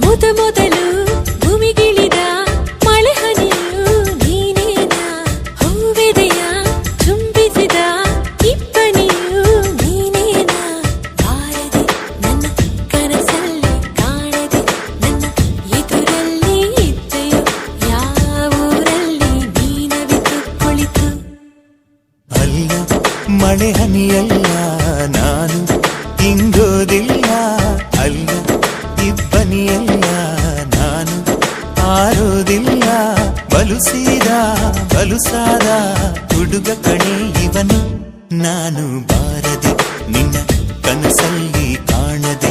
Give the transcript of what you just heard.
ಮೊದಲು ಭೂಮಿಗಿಳಿದ ಮಳೆ ಹನಿಯು ನೀನೇನಾ, ಹೂವೆದೆಯ ಚುಂಬಿಸಿದ ಇಬ್ಬನಿಯು ನೀನೇನಾ, ಬಾರದೆ ನನ್ನ ಕನಸಲ್ಲಿ ಕಾಣದೆ ನನ್ನ ಎದುರಲ್ಲಿ ಇದ್ದೆಯೋ, ಯಾವೂರಲ್ಲಿ ನೀನವಿತು ಕುಳಿತು. ಅಲ್ಲ ಮಳೆ ಹನಿಯಲ್ಲ ನಾನು ಹಿಂಗೋದಿಲ್ಲ, ಅಲ್ಲ ಇಬ್ಬನಿಯಲ್ಲ ನಾನು ಆರೋದಿಲ್ಲ, ಬಲುಸಾದ ಹುಡುಗ ಕಣೆ ಇವನು, ನಾನು ಬಾರದೆ ನಿನ್ನ ಕನಸಲ್ಲಿ ಕಾಣದೆ